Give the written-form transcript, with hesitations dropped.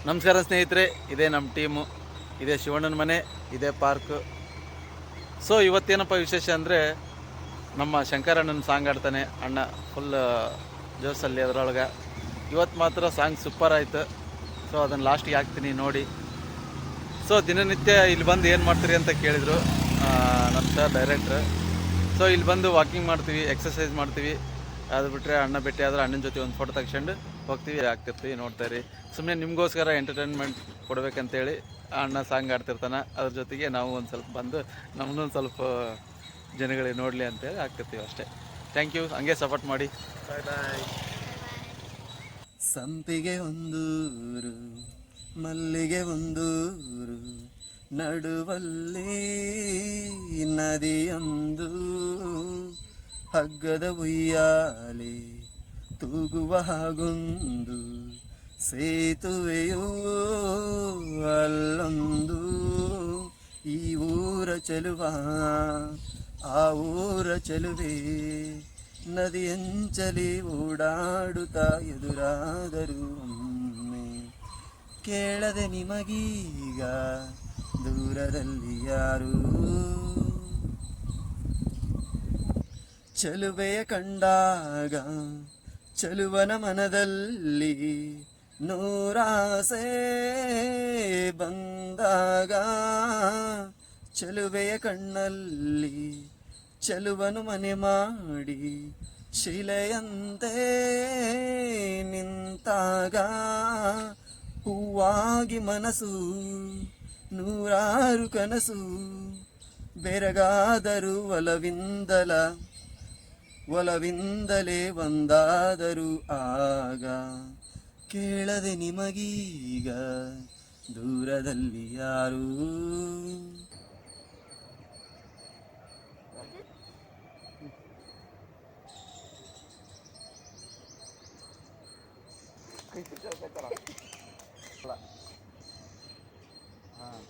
ನಮಸ್ಕಾರ ಸ್ನೇಹಿತರೆ, ಇದೇ ನಮ್ಮ ಟೀಮು, ಇದೇ ಶಿವಣ್ಣನ ಮನೆ, ಇದೇ ಪಾರ್ಕು. ಸೊ ಇವತ್ತೇನಪ್ಪ ವಿಶೇಷ ಅಂದರೆ, ನಮ್ಮ ಶಂಕರಣ್ಣನ ಸಾಂಗ್ ಆಡ್ತಾನೆ ಅಣ್ಣ, ಫುಲ್ ಜೋಸಲ್ಲಿ ಅದರೊಳಗೆ. ಇವತ್ತು ಮಾತ್ರ ಸಾಂಗ್ ಸೂಪರ್ ಆಯಿತು. ಸೊ ಅದನ್ನು ಲಾಸ್ಟಿಗೆ ಹಾಕ್ತೀನಿ ನೋಡಿ. ಸೊ ದಿನನಿತ್ಯ ಇಲ್ಲಿ ಬಂದು ಏನು ಮಾಡ್ತೀರಿ ಅಂತ ಕೇಳಿದರು ನಮ್ಮ ಸರ್ ಡೈರೆಕ್ಟ್ರ್. ಸೊ ಇಲ್ಲಿ ಬಂದು ವಾಕಿಂಗ್ ಮಾಡ್ತೀವಿ, ಎಕ್ಸಸೈಸ್ ಮಾಡ್ತೀವಿ. ಅದು ಬಿಟ್ಟರೆ ಅಣ್ಣ ಭೇಟಿ ಆದರೆ ಅಣ್ಣನ ಜೊತೆ ಒಂದು ಫೋಟೋ ತಗ್ಸ್ಕೊಂಡು ಹೋಗ್ತೀವಿ, ಆಗ್ತಿರ್ತೀವಿ. ನೋಡ್ತಾಯಿರಿ, ಸುಮ್ಮನೆ ನಿಮಗೋಸ್ಕರ ಎಂಟರ್ಟೈನ್ಮೆಂಟ್ ಕೊಡಬೇಕಂತೇಳಿ ಅಣ್ಣ ಸಾಂಗ್ ಆಡ್ತಿರ್ತಾನೆ. ಅದ್ರ ಜೊತೆಗೆ ನಾವು ಒಂದು ಸ್ವಲ್ಪ ಬಂದು ನಮ್ಮನ್ನೊಂದು ಸ್ವಲ್ಪ ಜನಗಳಿಗೆ ನೋಡಲಿ ಅಂತೇಳಿ ಆಗ್ತಿರ್ತೀವಿ ಅಷ್ಟೇ. ಥ್ಯಾಂಕ್ ಯು, ಹಂಗೆ ಸಪೋರ್ಟ್ ಮಾಡಿ. ಬಾಯ್ ಬಾಯ್. ಸಂಪಿಗೆ ಒಂದೂರು, ಮಲ್ಲಿಗೆ ಒಂದೂರು, ನಡುವಲ್ಲಿ ನದಿಯೊಂದು, ಹಗ್ಗದ ಉಯ್ಯಾಲೆ ತೂಗುವ ಹಾಗೊಂದು, ಸೇತುವೆಯೋ ಅಲ್ಲೊಂದು, ಈ ಊರ ಚೆಲುವ ಆ ಊರ ಚೆಲುವೆ, ನದಿಯಂಚಲಿ ಓಡಾಡುತ್ತಾ ಎದುರಾದರು ಒಮ್ಮೆ, ಕೇಳದೆ ನಿಮಗೀಗ ದೂರದಲ್ಲಿ ಯಾರು, ಚೆಲುವೆಯ ಕಂಡಾಗ ಚೆಲುವನ ಮನದಲ್ಲಿ ನೂರಾಸೆ ಬಂದಾಗ, ಚೆಲುವೆಯ ಕಣ್ಣಲ್ಲಿ ಚೆಲುವನು ಮನೆ ಮಾಡಿ ಶಿಲೆಯಂತೆ ನಿಂತಾಗ, ಹೂವಾಗಿ ಮನಸ್ಸು ನೂರಾರು ಕನಸು, ಬೆರಗಾದರೂ ಒಲವಿಂದಲೇ ಒಂದಾದರು ಆಗ, ಕೇಳದೆ ನಿಮಗೀಗ ದೂರದಲ್ಲಿ ಯಾರು. ಹಾಂ